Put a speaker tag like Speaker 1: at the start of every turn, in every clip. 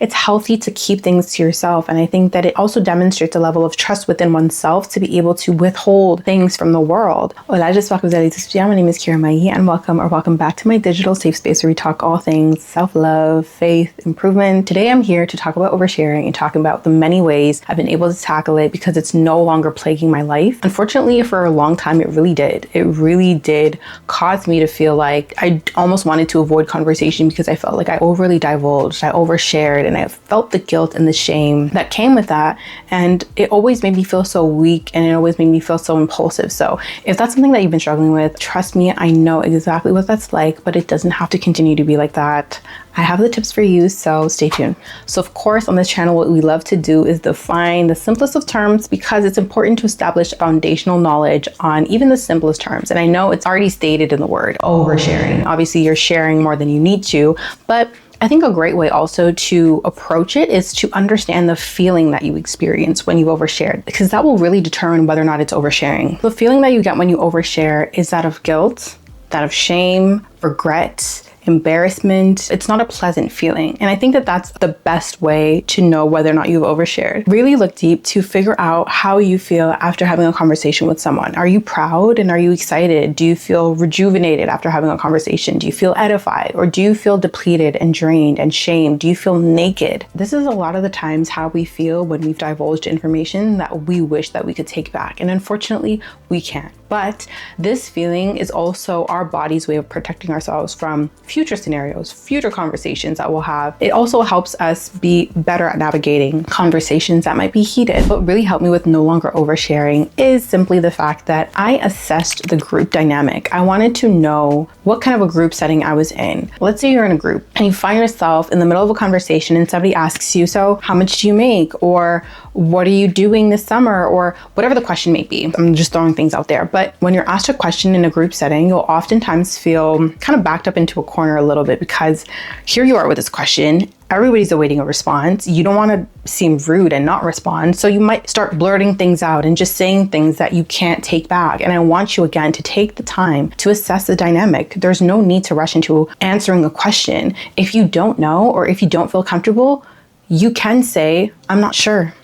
Speaker 1: It's healthy to keep things to yourself. And I think that it also demonstrates a level of trust within oneself to be able to withhold things from the world. Hola, j'espère que vous allez tous bien. My name is Kira Mai, and welcome back to my digital safe space where we talk all things self-love, faith, improvement. Today I'm here to talk about oversharing and talking about the many ways I've been able to tackle it because it's no longer plaguing my life. Unfortunately, for a long time, it really did. It really did cause me to feel like I almost wanted to avoid conversation because I felt like I overly divulged, I overshared, and I felt the guilt and the shame that came with that. And it always made me feel so weak, and it always made me feel so impulsive. So if that's something that you've been struggling with, trust me, I know exactly what that's like, but it doesn't have to continue to be like that. I have the tips for you, so stay tuned. So of course, on this channel, what we love to do is define the simplest of terms because it's important to establish foundational knowledge on even the simplest terms. And I know it's already stated in the word oversharing. Obviously, you're sharing more than you need to, but I think a great way also to approach it is to understand the feeling that you experience when you've overshared, because that will really determine whether or not it's oversharing. The feeling that you get when you overshare is that of guilt, that of shame, regret, embarrassment. It's not a pleasant feeling. And I think that that's the best way to know whether or not you've overshared. Really look deep to figure out how you feel after having a conversation with someone. Are you proud and are you excited? Do you feel rejuvenated after having a conversation? Do you feel edified? Or do you feel depleted and drained and shamed? Do you feel naked? This is a lot of the times how we feel when we've divulged information that we wish that we could take back. And unfortunately, we can't. But this feeling is also our body's way of protecting ourselves from future scenarios, future conversations that we'll have. It also helps us be better at navigating conversations that might be heated. What really helped me with no longer oversharing is simply the fact that I assessed the group dynamic. I wanted to know what kind of a group setting I was in. Let's say you're in a group and you find yourself in the middle of a conversation and somebody asks you, so how much do you make? Or what are you doing this summer? Or whatever the question may be. I'm just throwing things out there. But when you're asked a question in a group setting, you'll oftentimes feel kind of backed up into a corner a little bit because here you are with this question. Everybody's awaiting a response. You don't want to seem rude and not respond. So you might start blurting things out and just saying things that you can't take back. And I want you again to take the time to assess the dynamic. There's no need to rush into answering a question. If you don't know or if you don't feel comfortable, you can say, I'm not sure.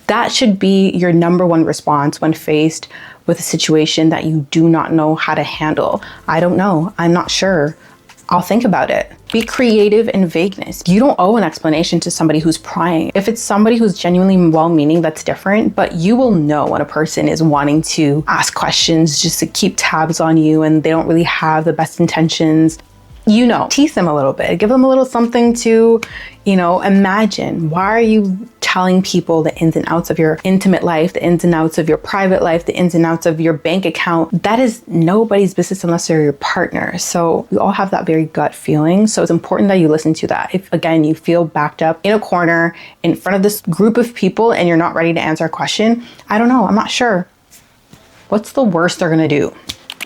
Speaker 1: That should be your number one response when faced with a situation that you do not know how to handle. I don't know. I'm not sure. I'll think about it. Be creative in vagueness. You don't owe an explanation to somebody who's prying. If it's somebody who's genuinely well-meaning, that's different, but you will know when a person is wanting to ask questions just to keep tabs on you and they don't really have the best intentions. You know, tease them a little bit, give them a little something to, imagine. Why are you telling people the ins and outs of your intimate life, the ins and outs of your private life, the ins and outs of your bank account? That is nobody's business unless they're your partner. So we all have that very gut feeling. So it's important that you listen to that. If again, you feel backed up in a corner in front of this group of people and you're not ready to answer a question, I don't know, I'm not sure. What's the worst they're gonna do?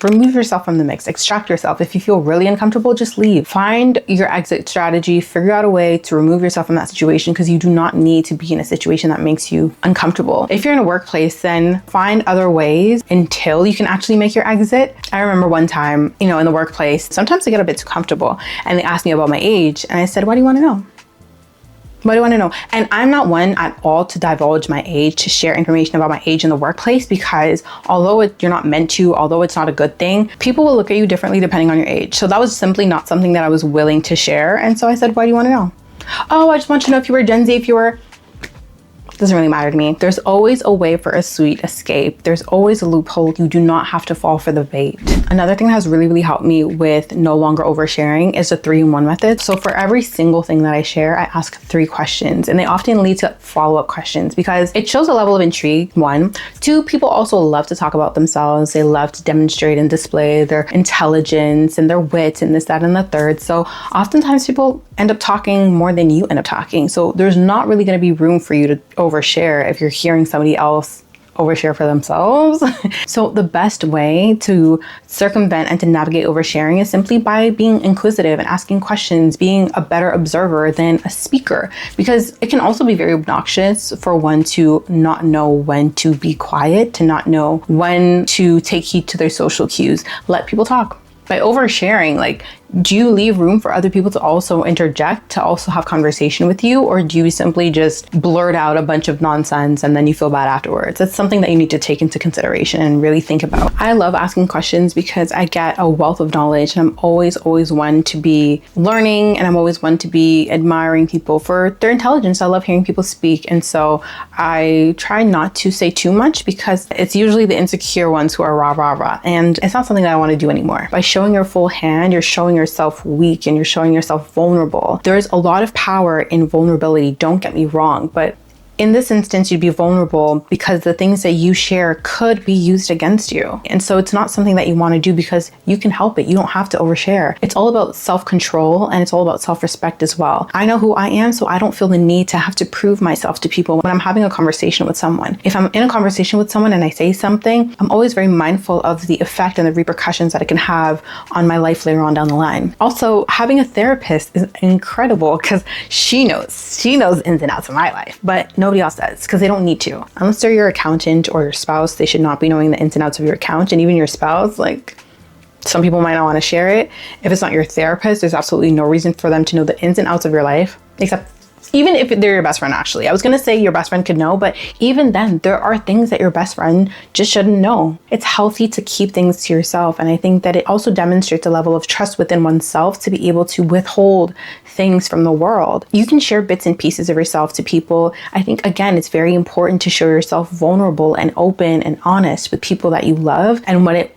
Speaker 1: Remove yourself from the mix, extract yourself. If you feel really uncomfortable, just leave. Find your exit strategy, figure out a way to remove yourself from that situation because you do not need to be in a situation that makes you uncomfortable. If you're in a workplace, then find other ways until you can actually make your exit. I remember one time, in the workplace, sometimes I get a bit too comfortable and they asked me about my age and I said, what do you want to know? What do you want to know? And I'm not one at all to divulge my age, to share information about my age in the workplace, because although you're not meant to, although it's not a good thing, people will look at you differently depending on your age. So that was simply not something that I was willing to share. And so I said, why do you want to know? Oh, I just want to know if you were Gen Z, if you were... Doesn't really matter to me. There's always a way for a sweet escape. There's always a loophole. You do not have to fall for the bait. Another thing that has really, really helped me with no longer oversharing is the 3-in-1 method. So for every single thing that I share, I ask 3 questions, and they often lead to follow-up questions because it shows a level of intrigue, 1. 2, people also love to talk about themselves. They love to demonstrate and display their intelligence and their wit and this, that, and the third. So oftentimes people end up talking more than you end up talking. So there's not really going to be room for you to overshare if you're hearing somebody else overshare for themselves. So the best way to circumvent and to navigate oversharing is simply by being inquisitive and asking questions, being a better observer than a speaker, because it can also be very obnoxious for one to not know when to be quiet, to not know when to take heed to their social cues. Let people talk. By oversharing, do you leave room for other people to also interject, to also have conversation with you? Or do you simply just blurt out a bunch of nonsense and then you feel bad afterwards? That's something that you need to take into consideration and really think about. I love asking questions because I get a wealth of knowledge, and I'm always one to be learning, and I'm always one to be admiring people for their intelligence. I love hearing people speak. And so I try not to say too much because it's usually the insecure ones who are rah. And it's not something that I want to do anymore. By showing your full hand, you're showing yourself weak and you're showing yourself vulnerable. There's a lot of power in vulnerability, don't get me wrong, but in this instance, you'd be vulnerable because the things that you share could be used against you. And so it's not something that you want to do because you can help it. You don't have to overshare. It's all about self-control, and it's all about self-respect as well. I know who I am, so I don't feel the need to have to prove myself to people when I'm having a conversation with someone. If I'm in a conversation with someone and I say something, I'm always very mindful of the effect and the repercussions that it can have on my life later on down the line. Also, having a therapist is incredible because she knows ins and outs of my life, but nobody else does because they don't need to. Unless they're your accountant or your spouse, they should not be knowing the ins and outs of your account. And even your spouse, like, some people might not want to share it. If it's not your therapist, there's absolutely no reason for them to know the ins and outs of your life, except even if they're your best friend. Actually, I was going to say your best friend could know, but even then, there are things that your best friend just shouldn't know. It's healthy to keep things to yourself. And I think that it also demonstrates a level of trust within oneself to be able to withhold things from the world. You can share bits and pieces of yourself to people. I think, again, it's very important to show yourself vulnerable and open and honest with people that you love, and when it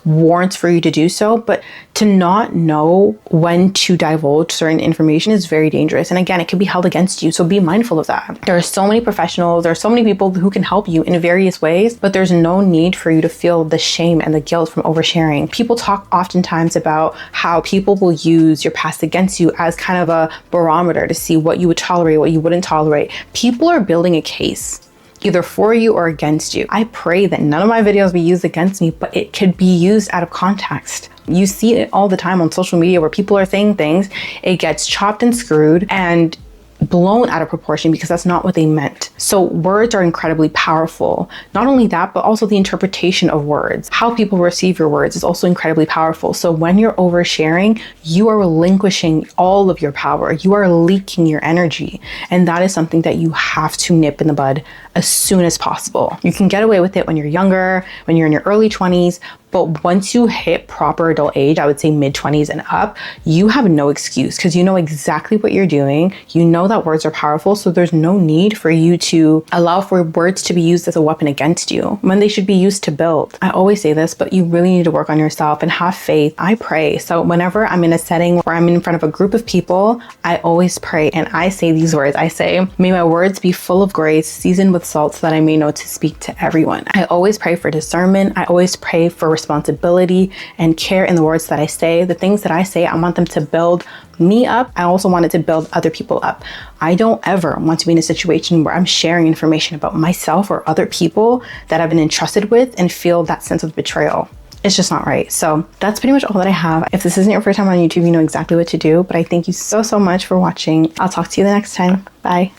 Speaker 1: warrants for you to do so. But to not know when to divulge certain information is very dangerous. And again, it can be held against you. So be mindful of that. There are so many professionals, there are so many people who can help you in various ways, but there's no need for you to feel the shame and the guilt from oversharing. People talk oftentimes about how people will use your past against you as kind of a barometer to see what you would tolerate, what you wouldn't tolerate. People are building a case either for you or against you. I pray that none of my videos be used against me, but it could be used out of context. You see it all the time on social media where people are saying things, it gets chopped and screwed and blown out of proportion because that's not what they meant. So words are incredibly powerful. Not only that, but also the interpretation of words. How people receive your words is also incredibly powerful. So when you're oversharing, you are relinquishing all of your power. You are leaking your energy. And that is something that you have to nip in the bud as soon as possible. You can get away with it when you're younger, when you're in your early 20s, but once you hit proper adult age, I would say mid-20s and up, you have no excuse because you know exactly what you're doing. You know that words are powerful, so there's no need for you to allow for words to be used as a weapon against you when they should be used to build. I always say this, but you really need to work on yourself and have faith. I pray. So whenever I'm in a setting where I'm in front of a group of people, I always pray and I say these words. I say, may my words be full of grace, seasoned with salt, so that I may know to speak to everyone. I always pray for discernment. I always pray for responsibility and care in the words that I say. The things that I say, I want them to build me up. I also want it to build other people up. I don't ever want to be in a situation where I'm sharing information about myself or other people that I've been entrusted with and feel that sense of betrayal. It's just not right. So that's pretty much all that I have. If this isn't your first time on YouTube, you know exactly what to do, but I thank you so much for watching. I'll talk to you the next time. Bye.